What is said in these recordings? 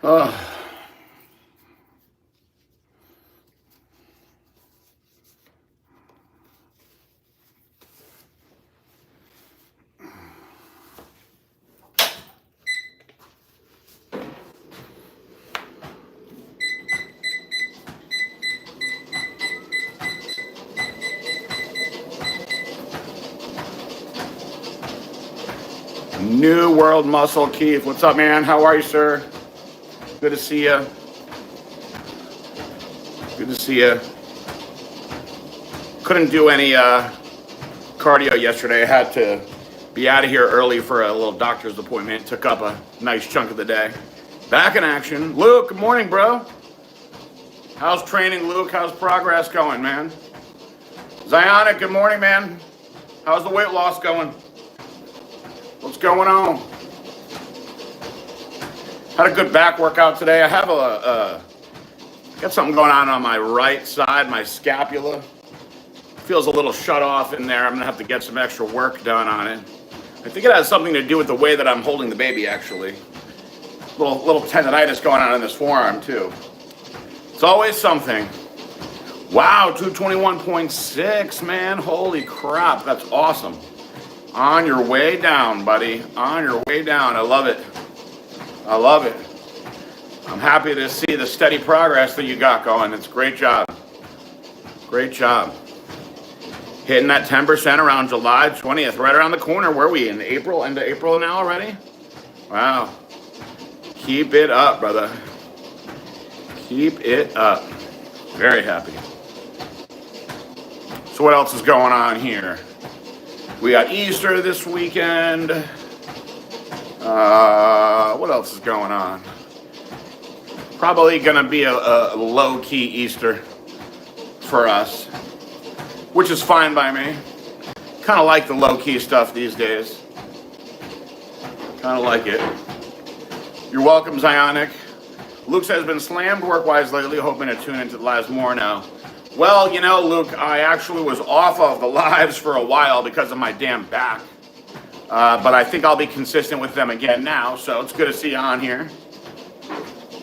Oh, New World Muscle Keith. What's up, man? How are you, sir? Good to see you. Good to see you. Couldn't do any cardio yesterday. I had to be out of here early for a little doctor's appointment. Took up a nice chunk of the day. Back in action. Luke, good morning, bro. How's training, Luke? How's progress going, man? Zionic, good morning, man. How's the weight loss going? What's going on? Had a good back workout today. I have got something going on my right side, my scapula. Feels a little shut off in there. I'm gonna have to get some extra work done on it. I think it has something to do with the way that I'm holding the baby, actually. Little tendonitis going on in this forearm, too. It's always something. Wow, 221.6, man. Holy crap, that's awesome. On your way down, buddy. On your way down. I love it. I love it. I'm happy to see the steady progress that you got going. It's a great job. Great job. Hitting that 10% around July 20th, right around the corner. Where are we, in April? Into April now already? Wow. Keep it up, brother. Keep it up. Very happy. So what else is going on here? We got Easter this weekend. What else is going on? Probably gonna be a low-key Easter for us, which is fine by me. Kind of like the low-key stuff these days. Kind of like it. You're welcome, Zionic. Luke says, been slammed work-wise lately, hoping to tune into the lives more now. Well, you know, Luke, I actually was off of the lives for a while because of my damn back. But I think I'll be consistent with them again now, so it's good to see you on here.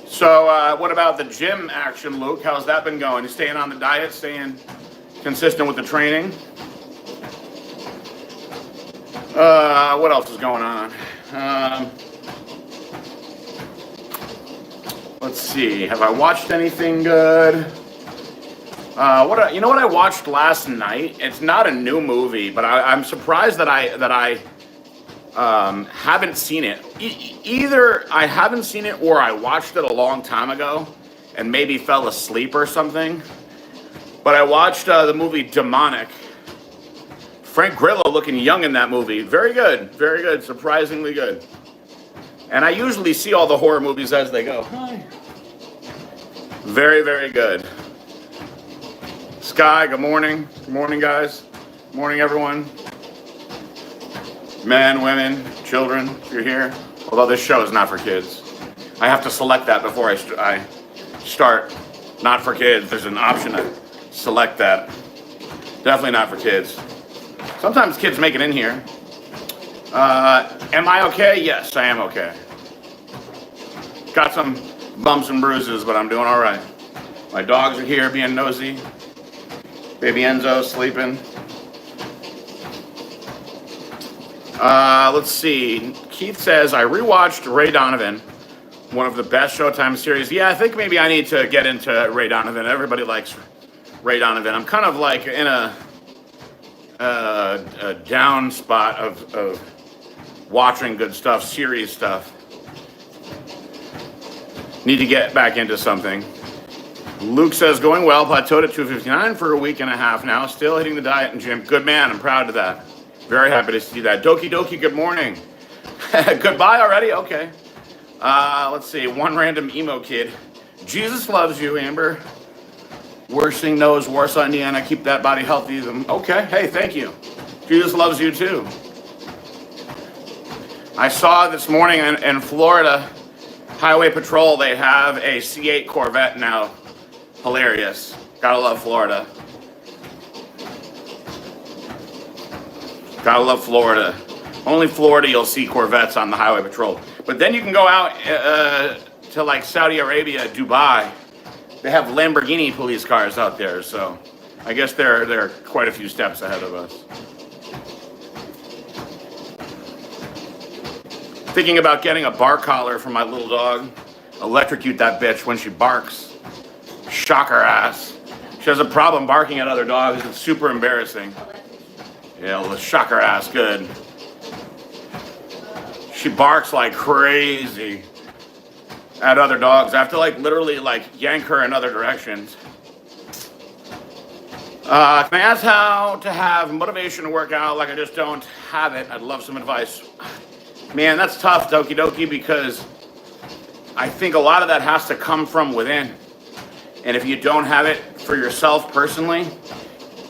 So what about the gym action, Luke? How's that been going? You staying on the diet, staying consistent with the training? What else is going on? Let's see. Have I watched anything good? You know what I watched last night? It's not a new movie, but I'm surprised that I haven't seen it. Either I haven't seen it or I watched it a long time ago and maybe fell asleep or something. But I watched the movie Demonic. Frank Grillo looking young in that movie. Very good, surprisingly good. And I usually see all the horror movies as they go. Hi. Very, very good. Sky, good morning. Good morning, guys. Good morning, everyone. Men, women, children, if you're here. Although this show is not for kids. I have to select that before I start. Not for kids. There's an option to select that. Definitely not for kids. Sometimes kids make it in here. Am I okay? Yes, I am okay. Got some bumps and bruises, but I'm doing all right. My dogs are here being nosy. Baby Enzo's sleeping. Let's see. Keith says, I rewatched Ray Donovan, one of the best Showtime series. Yeah, I think maybe I need to get into Ray Donovan. Everybody likes Ray Donovan. I'm kind of like in a down spot of watching good stuff, series stuff. Need to get back into something. Luke says, going well, plateaued at 259 for a week and a half now, still hitting the diet and gym. Good man, I'm proud of that. Very happy to see that. Doki Doki, good morning. Goodbye already? Okay. Let's see, one random emo kid. Jesus loves you, Amber. Worshing knows Warsaw, Indiana. Keep that body healthy. Okay, hey, thank you. Jesus loves you too. I saw this morning in Florida, Highway Patrol, they have a C8 Corvette now. Hilarious. Gotta love Florida. Gotta love Florida. Only Florida you'll see Corvettes on the Highway Patrol. But then you can go out to to like Saudi Arabia, Dubai, they have Lamborghini police cars out there. So I guess they're quite a few steps ahead of us. Thinking about getting a bark collar for my little dog. Electrocute that bitch when she barks. Shock her ass. She has a problem barking at other dogs. It's super embarrassing. Yeah, let's shock her ass good. She barks like crazy at other dogs. I have to like literally like yank her in other directions. Can I ask how to have motivation to work out? Like I just don't have it. I'd love some advice. Man, that's tough, Doki Doki, because I think a lot of that has to come from within. And if you don't have it for yourself personally,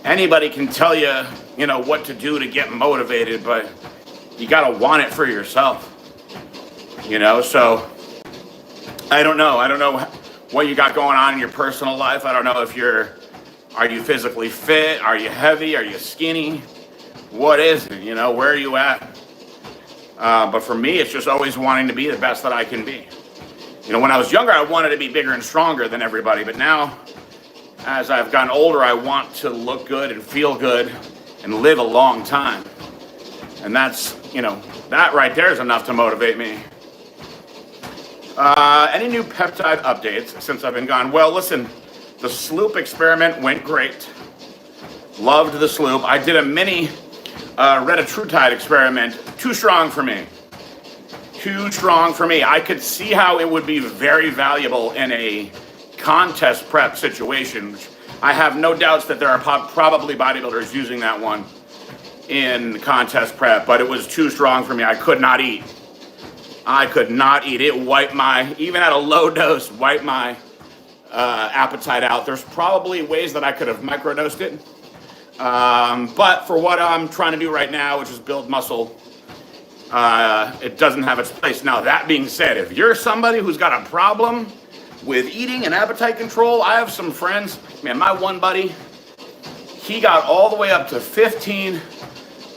anybody can tell you, you know, what to do to get motivated, but you gotta want it for yourself. You know, so I don't know. I don't know what you got going on in your personal life. I don't know if are you physically fit? Are you heavy? Are you skinny? What is it? You know, where are you at? But for me, it's just always wanting to be the best that I can be. You know, when I was younger, I wanted to be bigger and stronger than everybody. But now, as I've gotten older, I want to look good and feel good and live a long time. And that's, you know, that right there is enough to motivate me. Any new peptide updates since I've been gone? Well, listen, the sloop experiment went great. Loved the sloop. I did a mini retatrutide experiment. Too strong for me. Too strong for me. I could see how it would be very valuable in a contest prep situation. I have no doubts that there are probably bodybuilders using that one in contest prep, but it was too strong for me. I could not eat. I could not eat. It wiped my, even at a low dose, wiped my appetite out. There's probably ways that I could have microdosed it. But for what I'm trying to do right now, which is build muscle, it doesn't have its place. Now, that being said, if you're somebody who's got a problem with eating and appetite control, I have some friends. Man, my one buddy, he got all the way up to 15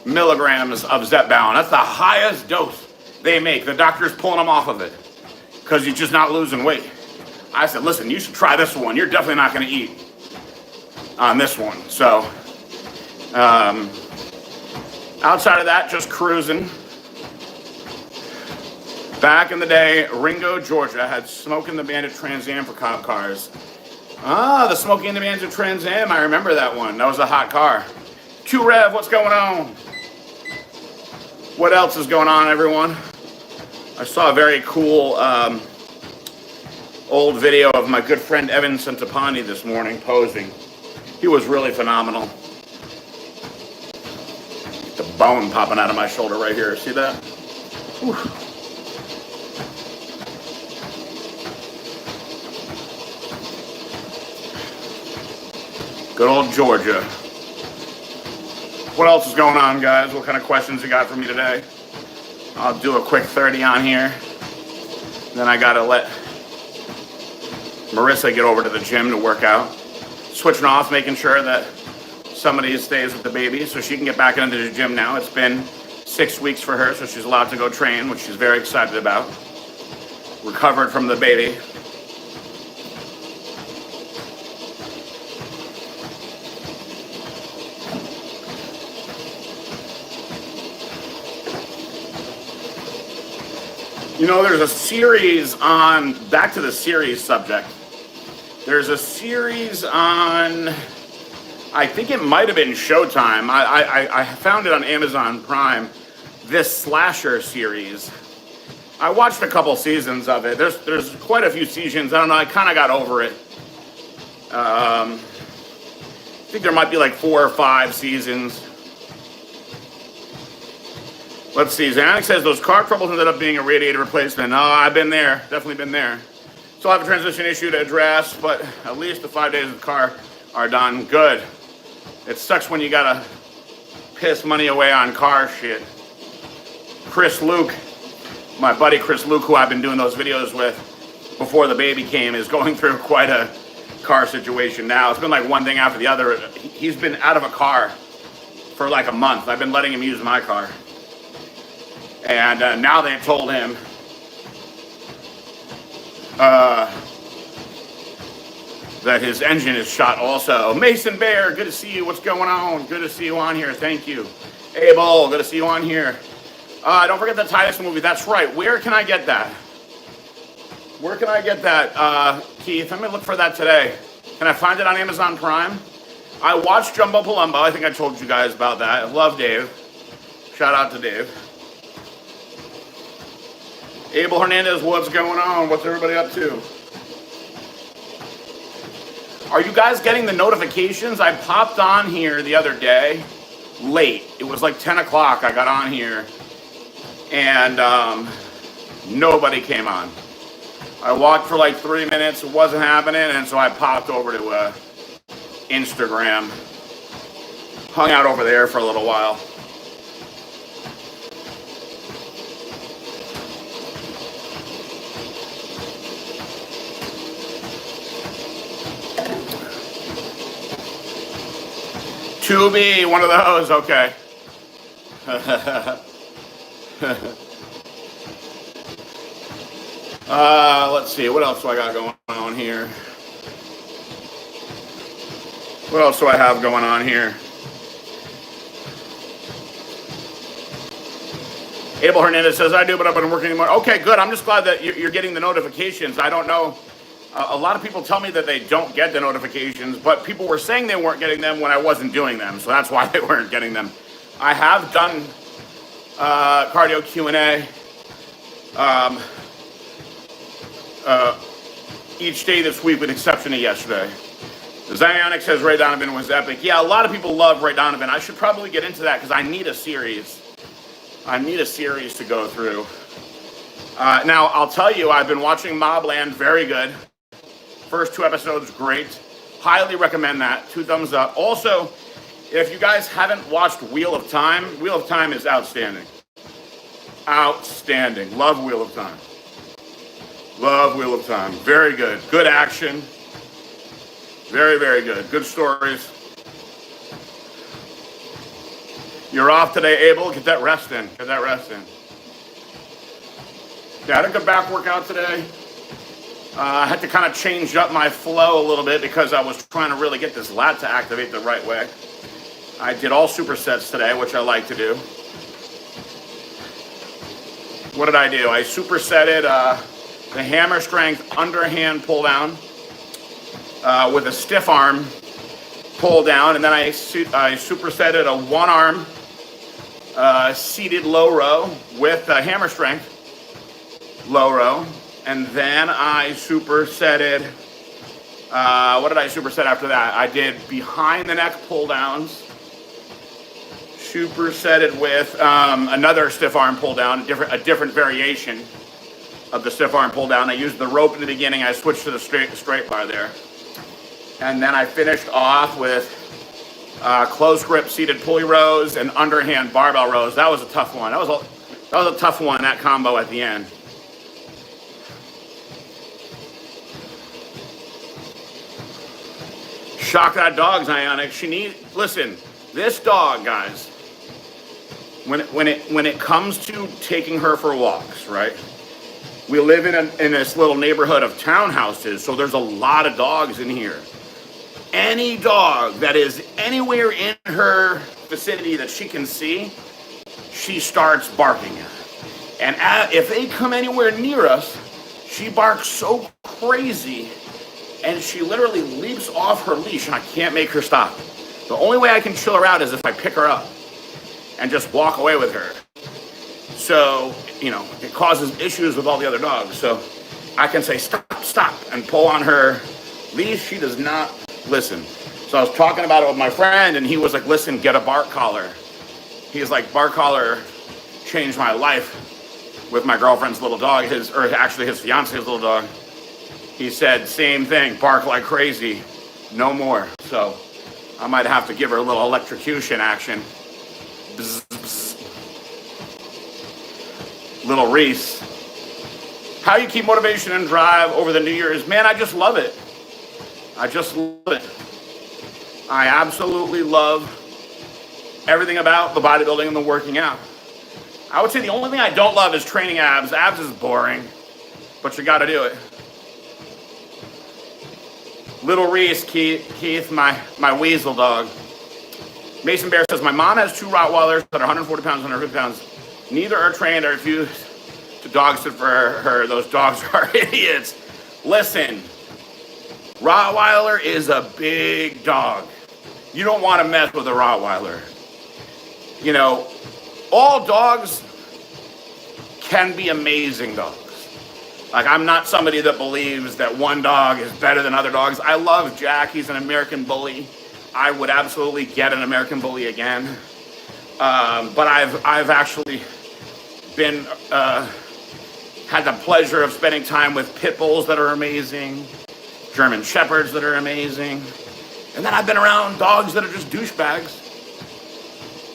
milligrams of Zepbound. That's the highest dose they make. The doctor's pulling him off of it because he's just not losing weight. I said, listen, you should try this one. You're definitely not going to eat on this one. So, outside of that, just cruising. Back in the day, Ringo, Georgia had Smoke in the Bandit Trans Am for cop cars. Ah, the Smoky and the Bandit Trans Am. I remember that one. That was a hot car. Q-Rev, what's going on? What else is going on, everyone? I saw a very cool old video of my good friend Evan Centopani this morning posing. He was really phenomenal. The bone popping out of my shoulder right here. See that? Whew. Good old Georgia. What else is going on, guys? What kind of questions you got for me today? I'll do a quick 30 on here. Then I gotta let Marissa get over to the gym to work out. Switching off, making sure that somebody stays with the baby so she can get back into the gym now. It's been 6 weeks for her, so she's allowed to go train, which she's very excited about. Recovered from the baby. You know, there's a series on, back to the series subject. There's a series on, I think it might have been Showtime. I found it on Amazon Prime, this slasher series. I watched a couple seasons of it. There's quite a few seasons. I don't know, I kind of got over it. I think there might be like 4 or 5 seasons. Let's see, Xanax says those car troubles ended up being a radiator replacement. No, I've been there, definitely been there. Still have a transition issue to address, but at least the 5 days of the car are done. Good. It sucks when you gotta piss money away on car shit. Chris Luke, my buddy Chris Luke, who I've been doing those videos with before the baby came, is going through quite a car situation now. It's been like one thing after the other. He's been out of a car for like a month. I've been letting him use my car. And now they've told him, Uh, that his engine is shot also. Mason Bear, good to see you. What's going on? Good to see you on here. Thank you. Abel, good to see you on here. Don't forget the Titus movie. That's right. Where can I get that? Where can I get that, Keith? Let me look for that today. Can I find it on Amazon Prime? I watched Jumbo Palumbo. I think I told you guys about that. I love Dave. Shout out to Dave. Abel Hernandez, what's going on? What's everybody up to? Are you guys getting the notifications? I popped on here the other day, late. It was like 10 o'clock I got on here, and nobody came on. I walked for like 3 minutes, it wasn't happening, and so I popped over to Instagram. Hung out over there for a little while. Tubi, one of those, okay. Let's see, what else do I got going on here? What else do I have going on here? Abel Hernandez says, I do, but I've been working anymore. Okay, good. I'm just glad that you're getting the notifications. I don't know. A lot of people tell me that they don't get the notifications, but people were saying they weren't getting them when I wasn't doing them, so that's why they weren't getting them. I have done cardio Q&A each day this week with exception of yesterday. Zionic says Ray Donovan was epic. Yeah, a lot of people love Ray Donovan. I should probably get into that because I need a series. I need a series to go through. Now, I'll tell you, I've been watching Mobland, very good. First 2 episodes, great. Highly recommend that. 2 thumbs up. Also, if you guys haven't watched Wheel of Time is outstanding. Outstanding. Love Wheel of Time. Love Wheel of Time. Very good. Good action. Very, very good. Good stories. You're off today, Abel. Get that rest in. Get that rest in. Yeah, I had a good back workout today. I had to kind of change up my flow a little bit because I was trying to really get this lat to activate the right way. I did all supersets today, which I like to do. What did I do? I supersetted the hammer strength underhand pull down with a stiff arm pull down, and then I supersetted a 1-arm seated low row with hammer strength low row, and then I supersetted, what did I superset after that? I did behind the neck pull downs, supersetted with another stiff arm pull down, a different variation of the stiff arm pull down. I used the rope in the beginning, I switched to the straight bar there. And then I finished off with close grip seated pulley rows and underhand barbell rows. That was a tough one. That was a tough one, that combo at the end. Shock that dog, Zionic. Listen, this dog, guys, when it comes to taking her for walks, right? We live in this little neighborhood of townhouses, so there's a lot of dogs in here. Any dog that is anywhere in her vicinity that she can see, she starts barking at. And if they come anywhere near us, she barks so crazy, and she literally leaps off her leash, and I can't make her stop. The only way I can chill her out is if I pick her up and just walk away with her. So, it causes issues with all the other dogs. So I can say, stop, and pull on her leash. She does not listen. So I was talking about it with my friend, and he was like, listen, get a bark collar. He's like, bark collar changed my life with my girlfriend's little dog, his fiance's little dog. He said, same thing, bark like crazy, no more. So I might have to give her a little electrocution action. Bzz, bzz. Little Reese. How you keep motivation and drive over the New Year's? Man, I just love it. I just love it. I absolutely love everything about the bodybuilding and the working out. I would say the only thing I don't love is training abs. Abs is boring, but you got to do it. Little Reese, Keith, my weasel dog. Mason Bear says, my mom has 2 Rottweilers that are 140 pounds, 150 pounds. Neither are trained. I refuse to dog sit for her. Those dogs are idiots. Listen, Rottweiler is a big dog. You don't want to mess with a Rottweiler. You know, all dogs can be amazing dogs. Like, I'm not somebody that believes that one dog is better than other dogs. I love Jack. He's an American bully. I would absolutely get an American bully again. But I've actually been had the pleasure of spending time with pit bulls that are amazing, German shepherds that are amazing, and then I've been around dogs that are just douchebags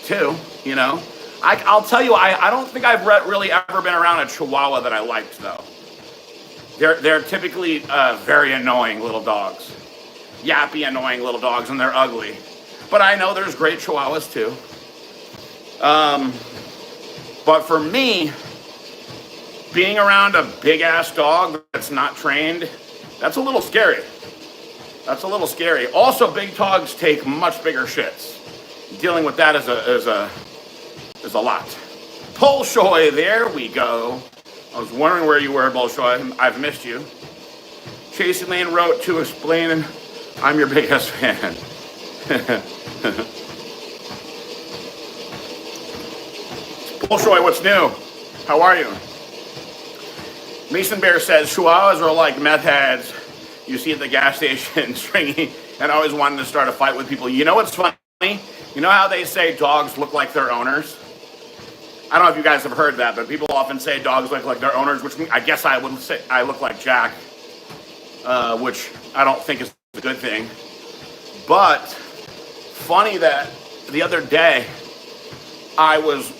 too. You know, I'll tell you, I don't think I've really ever been around a Chihuahua that I liked though. They're typically very annoying little dogs. Yappy, annoying little dogs, and they're ugly. But I know there's great Chihuahuas too. But for me, being around a big-ass dog that's not trained, that's a little scary. That's a little scary. Also, big dogs take much bigger shits. Dealing with that is a lot. Bolshoi, there we go. I was wondering where you were, Bolshoi. I've missed you. Chasing Lane wrote to explain, I'm your biggest fan. Bolshoi, what's new? How are you? Mason Bear says, Chihuahuas are like meth heads you see at the gas station, stringy, and always wanting to start a fight with people. You know what's funny? You know how they say dogs look like their owners? I don't know if you guys have heard that, but people often say dogs look like their owners, which I guess I would say I look like Jack, which I don't think is a good thing. But funny that the other day I was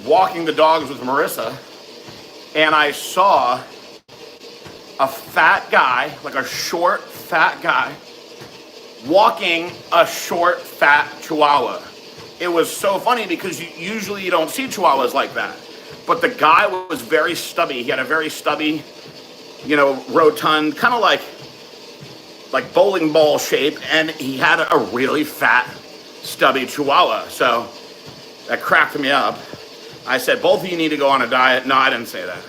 walking the dogs with Marissa, and I saw a fat guy, like a short, fat guy, walking a short, fat Chihuahua. It was so funny because usually you don't see Chihuahuas like that. But the guy was very stubby. He had a very stubby, you know, rotund, kind of like bowling ball shape, and he had a really fat, stubby Chihuahua. So that cracked me up. I said, both of you need to go on a diet. No, I didn't say that.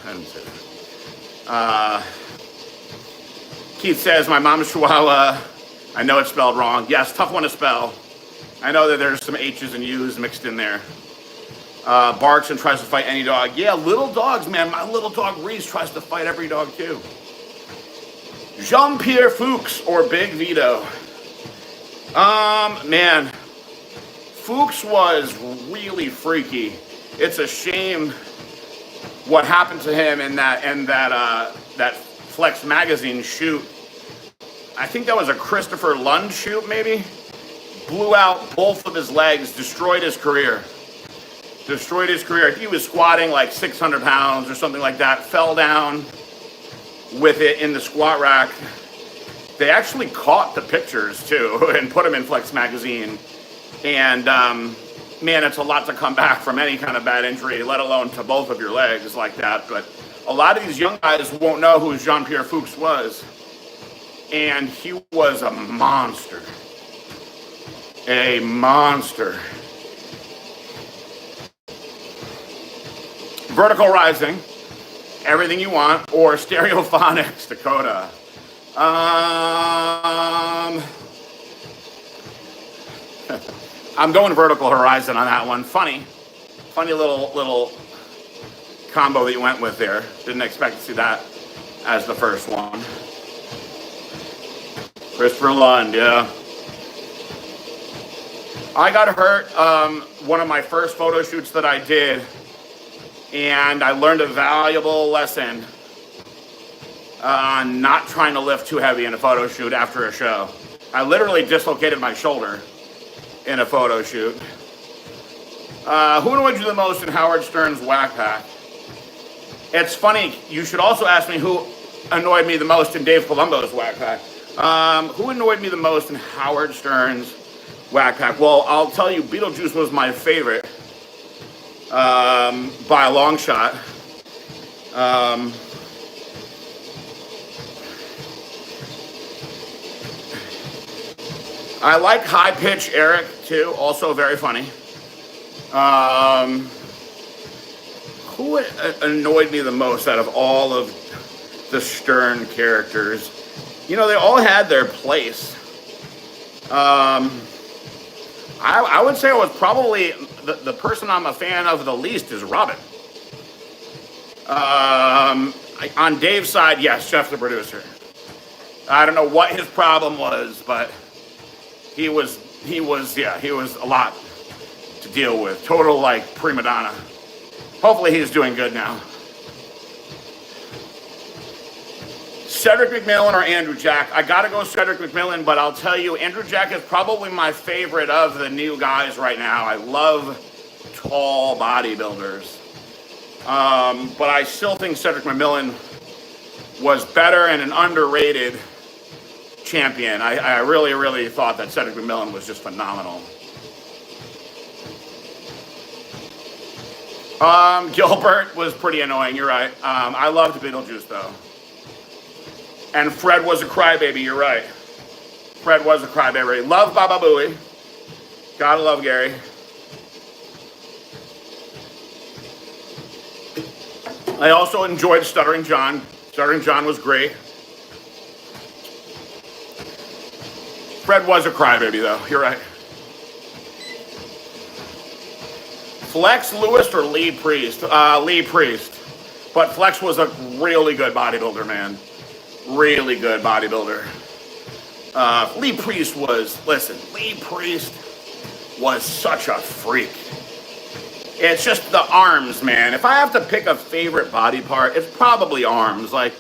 Keith says, my mom's Chihuahua. I know it's spelled wrong. Yes, tough one to spell. I know that there's some H's and U's mixed in there. Barks and tries to fight any dog. Yeah, little dogs, man. My little dog Reese tries to fight every dog too. Jean-Pierre Fuchs or Big Vito. Man, Fuchs was really freaky. It's a shame what happened to him in that Flex magazine shoot. I think that was a Christopher Lund shoot, maybe. Blew out both of his legs, destroyed his career. I think he was squatting like 600 pounds or something like that. Fell down with it in the squat rack. They actually caught the pictures too and put them in Flex magazine. And man, it's a lot to come back from any kind of bad injury, let alone to both of your legs like that. But a lot of these young guys won't know who Jean-Pierre Fuchs was. And he was a monster. A monster. Vertical rising, everything you want, or stereophonics, Dakota. I'm going vertical horizon on that one. Funny little combo that you went with there. Didn't expect to see that as the first one. Christopher Lund, yeah. I got hurt one of my first photo shoots that I did, and I learned a valuable lesson on not trying to lift too heavy in a photo shoot after a show. I literally dislocated my shoulder in a photo shoot. Who annoyed you the most in Howard Stern's Whack Pack? It's funny, you should also ask me who annoyed me the most in Dave Palumbo's Whack Pack. Who annoyed me the most in Howard Stern's Whack Pack? Well, I'll tell you, Beetlejuice was my favorite by a long shot. I like High Pitch Eric too, also very funny. Who annoyed me the most out of all of the Stern characters? You know, they all had their place. I would say I was probably the person I'm a fan of the least is Robin. On Dave's side, yes, Jeff the producer. I don't know what his problem was, but he was a lot to deal with. Total like prima donna. Hopefully he's doing good now. Cedric McMillan or Andrew Jack? I gotta go Cedric McMillan, but I'll tell you, Andrew Jack is probably my favorite of the new guys right now. I love tall bodybuilders. But I still think Cedric McMillan was better and an underrated champion. I really, really thought that Cedric McMillan was just phenomenal. Gilbert was pretty annoying, you're right. I loved Beetlejuice though. And Fred was a crybaby, you're right. Fred was a crybaby. Love Baba Booey. Gotta love Gary. I also enjoyed Stuttering John. Stuttering John was great. Fred was a crybaby though, you're right. Flex Lewis or Lee Priest? Lee Priest. But Flex was a really good bodybuilder, man. Really good bodybuilder. Lee Priest was such a freak. It's just the arms, man. If I have to pick a favorite body part, it's probably arms. Like,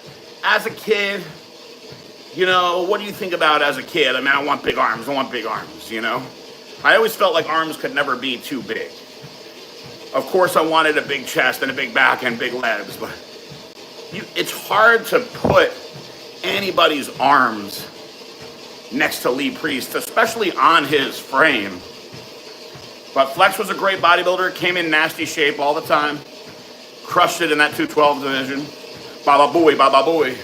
as a kid, you know, what do you think about as a kid? I mean, I want big arms, you know? I always felt like arms could never be too big. Of course, I wanted a big chest and a big back and big legs, but it's hard to put anybody's arms next to Lee Priest, especially on his frame. But Flex was a great bodybuilder, came in nasty shape all the time, crushed it in that 212 division. Baba booey, baba booey.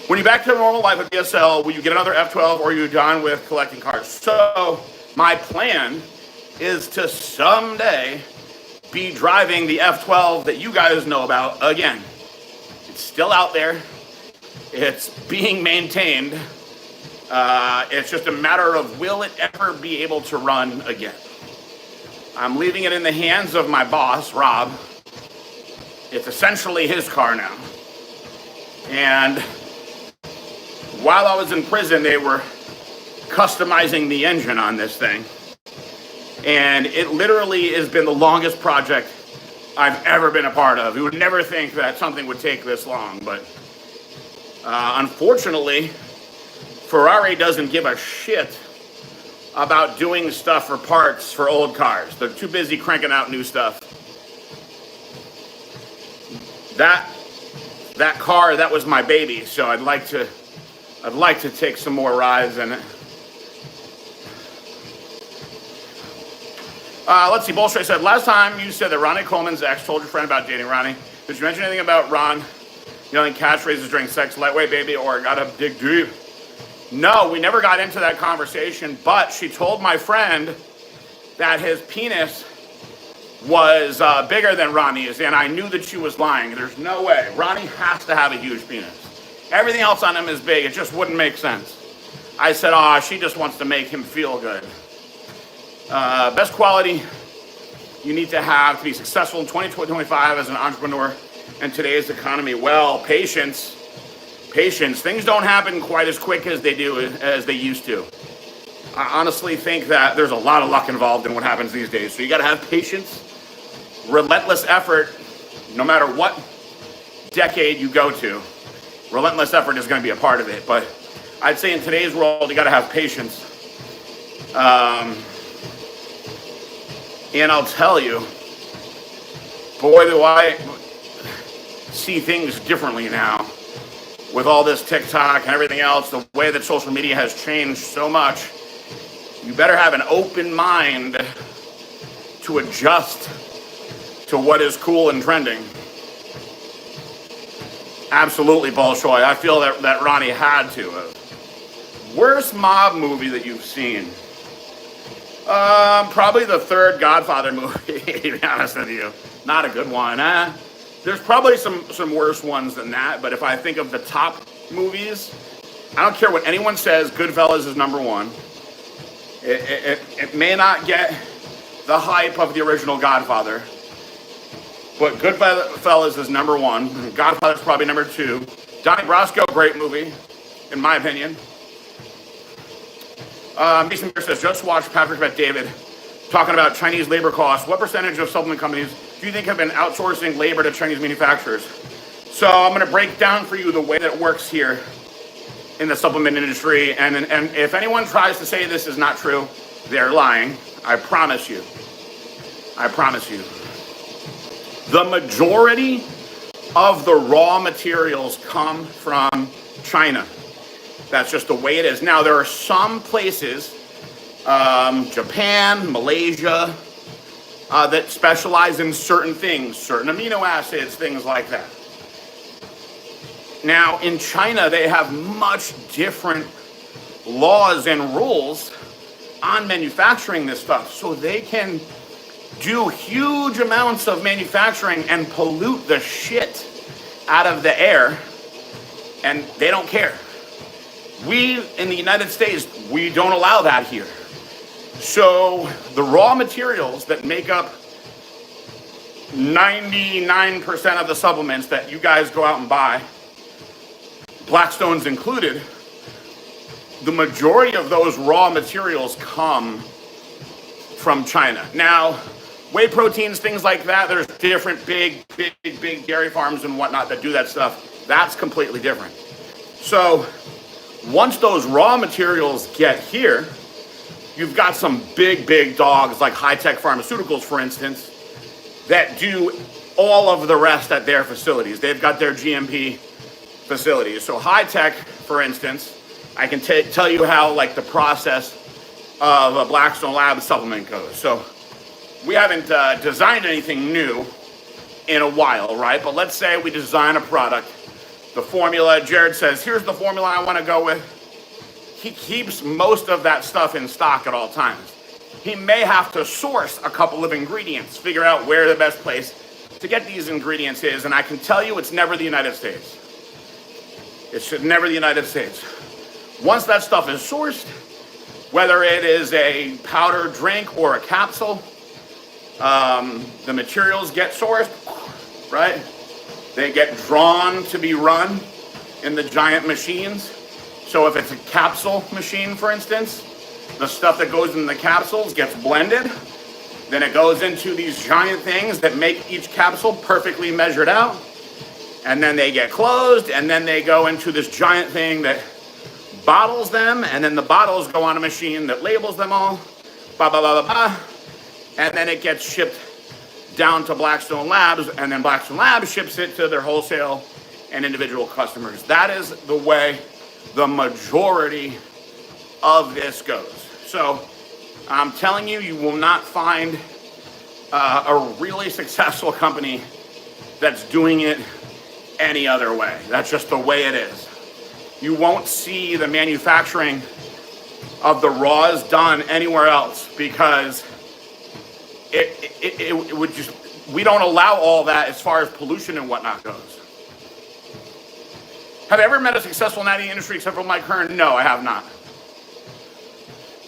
When you back to normal life at BSL, will you get another F12 or are you done with collecting cards? So my plan is to someday be driving the F12 that you guys know about again. It's still out there. It's being maintained. It's just a matter of will it ever be able to run again. I'm leaving it in the hands of my boss, Rob. It's essentially his car now. And while I was in prison, they were customizing the engine on this thing. And it literally has been the longest project I've ever been a part of. You would never think that something would take this long, but unfortunately, Ferrari doesn't give a shit about doing stuff for parts for old cars. They're too busy cranking out new stuff. That car, that was my baby, so I'd like to take some more rides in it. Let's see, Bolshoi said, last time you said that Ronnie Coleman's ex told your friend about dating Ronnie. Did you mention anything about Ron yelling catchphrases during sex, lightweight baby, or gotta dig deep? No, we never got into that conversation, but she told my friend that his penis was bigger than Ronnie's, and I knew that she was lying. There's no way. Ronnie has to have a huge penis. Everything else on him is big. It just wouldn't make sense. I said, she just wants to make him feel good. Best quality you need to have to be successful in 2025 as an entrepreneur in today's economy. Well, patience. Patience. Things don't happen quite as quick as they used to. I honestly think that there's a lot of luck involved in what happens these days. So you got to have patience, relentless effort, no matter what decade you go to. Relentless effort is going to be a part of it. But I'd say in today's world, you got to have patience. And I'll tell you, boy, do I see things differently now. With all this TikTok and everything else, the way that social media has changed so much, you better have an open mind to adjust to what is cool and trending. Absolutely, Bolshoi. I feel that Ronnie had to have Worst mob movie that you've seen? Probably the third Godfather movie, to be honest with you. Not a good one. There's probably some worse ones than that, but if I think of the top movies, I don't care what anyone says, Goodfellas is number one. It may not get the hype of the original Godfather, but Goodfellas is number one. Godfather's probably number two. Donnie Brasco, great movie, in my opinion. Mason Beer says, just watched Patrick Bet-David talking about Chinese labor costs. What percentage of supplement companies do you think have been outsourcing labor to Chinese manufacturers? So I'm going to break down for you the way that it works here in the supplement industry. And if anyone tries to say this is not true, they're lying. I promise you. I promise you. The majority of the raw materials come from China. That's just the way it is. Now, there are some places, Japan, Malaysia, that specialize in certain things, certain amino acids, things like that. Now, in China, they have much different laws and rules on manufacturing this stuff. So they can do huge amounts of manufacturing and pollute the shit out of the air, and they don't care. We, in the United States, we don't allow that here. So the raw materials that make up 99% of the supplements that you guys go out and buy, Blackstone's included, the majority of those raw materials come from China. Now, whey proteins, things like that, there's different big dairy farms and whatnot that do that stuff. That's completely different. So once those raw materials get here, you've got some big dogs like high-tech pharmaceuticals, for instance, that do all of the rest at their facilities. They've got their GMP facilities. So high-tech, for instance, I can tell you how like the process of a Blackstone Lab supplement goes. So we haven't designed anything new in a while, right? But let's say we design a product. The formula, Jared says, here's the formula I want to go with. He keeps most of that stuff in stock at all times. He may have to source a couple of ingredients, figure out where the best place to get these ingredients is, and I can tell you it's never the United States. It's never the United States. Once that stuff is sourced, whether it is a powder drink or a capsule, the materials get sourced, right? They get drawn to be run in the giant machines. So if it's a capsule machine, for instance, the stuff that goes in the capsules gets blended. Then it goes into these giant things that make each capsule perfectly measured out. And then they get closed, and then they go into this giant thing that bottles them, and then the bottles go on a machine that labels them all, and then it gets shipped down to Blackstone Labs, and then Blackstone Labs ships it to their wholesale and individual customers. That is the way the majority of this goes. So I'm telling you, you will not find a really successful company that's doing it any other way. That's just the way it is. You won't see the manufacturing of the raws done anywhere else because it would just, we don't allow all that as far as pollution and whatnot goes. Have I ever met a successful natty industry except for Mike Hearn? No, I have not.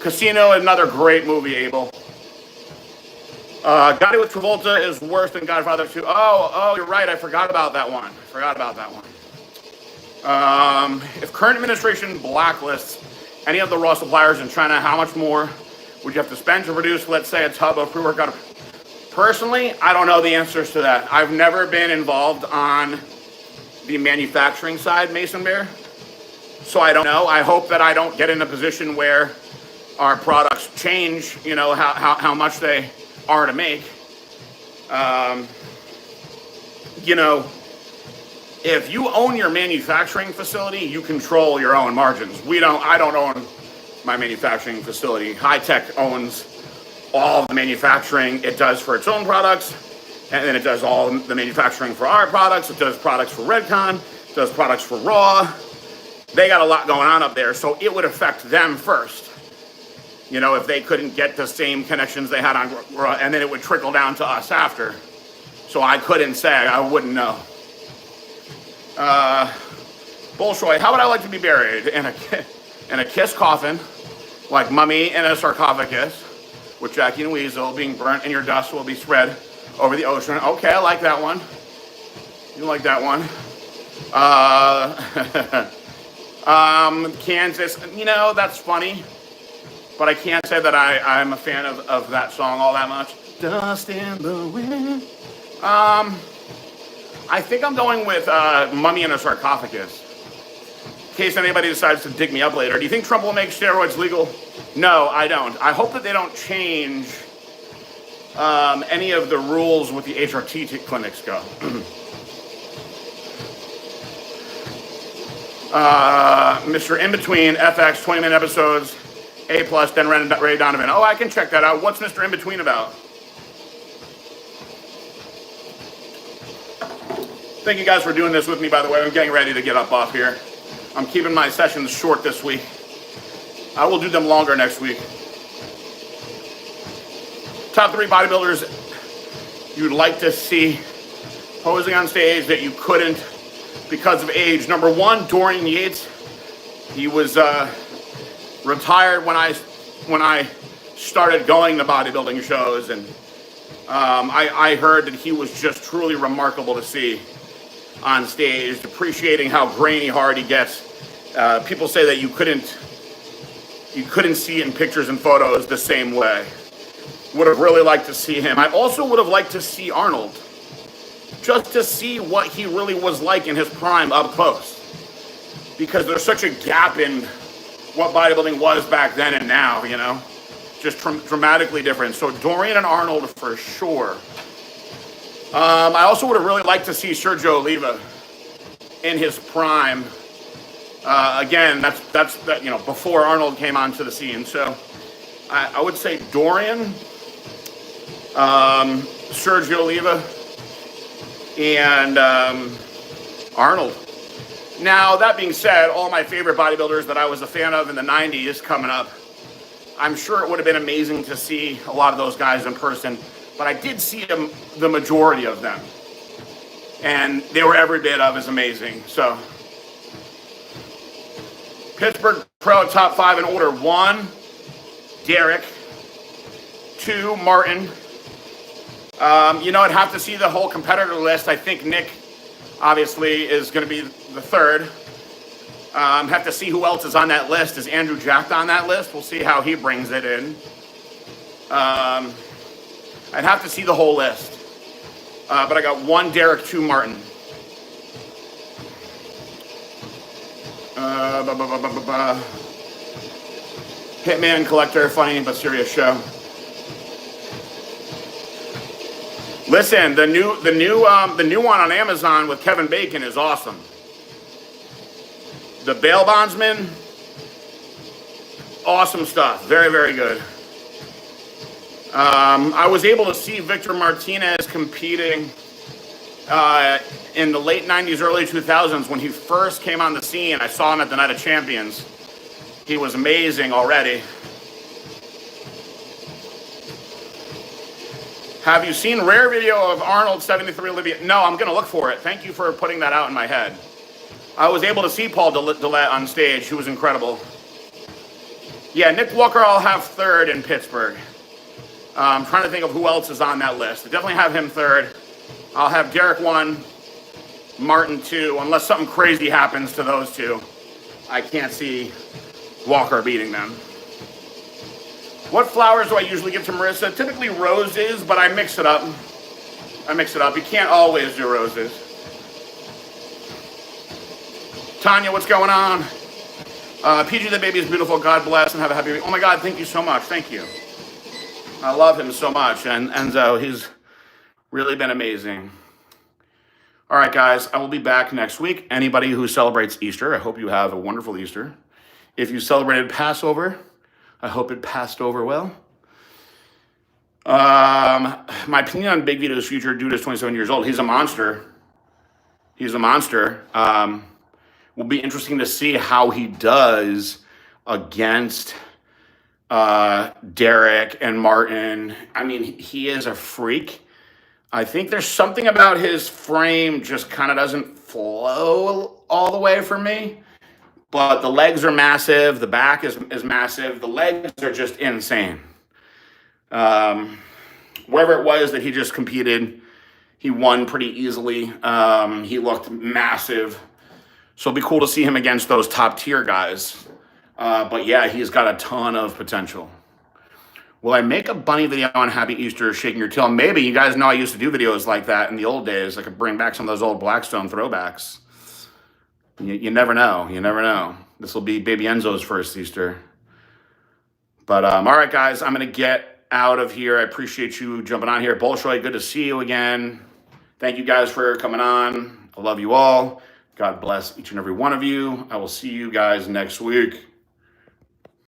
Casino, another great movie, Abel. Got It with Travolta is worse than Godfather 2. Oh, you're right. I forgot about that one. If current administration blacklists any of the raw suppliers in China, how much more would you have to spend to produce, let's say, a tub of pre-workout? Personally, I don't know the answers to that. I've never been involved on the manufacturing side, Mason Bear. So I don't know. I hope that I don't get in a position where our products change, you know, how much they are to make. You know, if you own your manufacturing facility, you control your own margins. I don't own my manufacturing facility. High Tech owns all of the manufacturing it does for its own products, and then it does all the manufacturing for our products. It does products for Redcon, it does products for Raw, they got a lot going on up there, so it would affect them first. You know, if they couldn't get the same connections they had on, and then it would trickle down to us after. So I couldn't say, I wouldn't know. Bolshoi, how would I like to be buried? In a kiss coffin, like mummy in a sarcophagus, with Jackie and Weasel being burnt, and your dust will be spread over the ocean. Okay, I like that one. You like that one? Kansas, you know, that's funny, but I can't say that I'm a fan of that song all that much. Dust in the wind. I think I'm going with Mummy in a Sarcophagus. In case anybody decides to dig me up later. Do you think Trump will make steroids legal? No, I don't. I hope that they don't change any of the rules with the HRT clinics go. Mr. In-Between, FX, 20-minute episodes, A+, then Ray Donovan. Oh, I can check that out. What's Mr. In-Between about? Thank you guys for doing this with me, by the way. I'm getting ready to get up off here. I'm keeping my sessions short this week. I will do them longer next week. Top 3 bodybuilders you'd like to see posing on stage that you couldn't because of age. Number 1, Dorian Yates. He was retired when I started going to bodybuilding shows, and I heard that he was just truly remarkable to see on stage, appreciating how grainy hard he gets. People say that you couldn't see it in pictures and photos the same way. Would have really liked to see him. I also would have liked to see Arnold, just to see what he really was like in his prime up close, because there's such a gap in what bodybuilding was back then and now, you know, just dramatically different. So Dorian and Arnold for sure. I also would have really liked to see Sergio Oliva in his prime. Again, that's you know, before Arnold came onto the scene. So I would say Dorian, Sergio Oliva, and Arnold. Now, that being said, all my favorite bodybuilders that I was a fan of in the 90s coming up, I'm sure it would have been amazing to see a lot of those guys in person, but I did see the majority of them, and they were every bit of as amazing. So, Pittsburgh Pro top 5 and older: 1, Derek; 2, Martin. You know, I'd have to see the whole competitor list. I think Nick, obviously, is going to be the 3rd. Have to see who else is on that list. Is Andrew Jack on that list? We'll see how he brings it in. I'd have to see the whole list. But I got 1, Derek; 2, Martin. Hitman Collector, funny but serious show. Listen, the new one on Amazon with Kevin Bacon is awesome. The Bail Bondsman, awesome stuff. Very, very good. I was able to see Victor Martinez competing in the late 90s, early 2000s when he first came on the scene. I saw him at the Night of Champions. He was amazing already. Have you seen rare video of Arnold 73 Olivia? No, I'm going to look for it. Thank you for putting that out in my head. I was able to see Paul Dillette on stage. He was incredible. Yeah, Nick Walker I'll have 3rd in Pittsburgh. I'm trying to think of who else is on that list. I definitely have him 3rd. I'll have Derek 1, Martin 2, unless something crazy happens to those two. I can't see Walker beating them. What flowers do I usually give to Marissa? Typically roses, but I mix it up. You can't always do roses. Tanya, what's going on? PG the baby is beautiful. God bless and have a happy baby. Oh my God, thank you so much. Thank you. I love him so much. And Enzo, he's really been amazing. All right, guys, I will be back next week. Anybody who celebrates Easter, I hope you have a wonderful Easter. If you celebrated Passover, I hope it passed over well. My opinion on Big Vito's future: dude is 27 years old. He's a monster. Will be interesting to see how he does against Derek and Martin. I mean, he is a freak. I think there's something about his frame just kind of doesn't flow all the way for me. But the legs are massive. The back is massive. The legs are just insane. Wherever it was that he just competed, he won pretty easily. He looked massive. So it'll be cool to see him against those top tier guys. But yeah, he's got a ton of potential. Will I make a bunny video on Happy Easter shaking your tail? Maybe. You guys know I used to do videos like that in the old days. I could bring back some of those old Blackstone throwbacks. You never know. You never know. This will be Baby Enzo's first Easter. But all right, guys, I'm going to get out of here. I appreciate you jumping on here. Bolshoi, good to see you again. Thank you guys for coming on. I love you all. God bless each and every one of you. I will see you guys next week.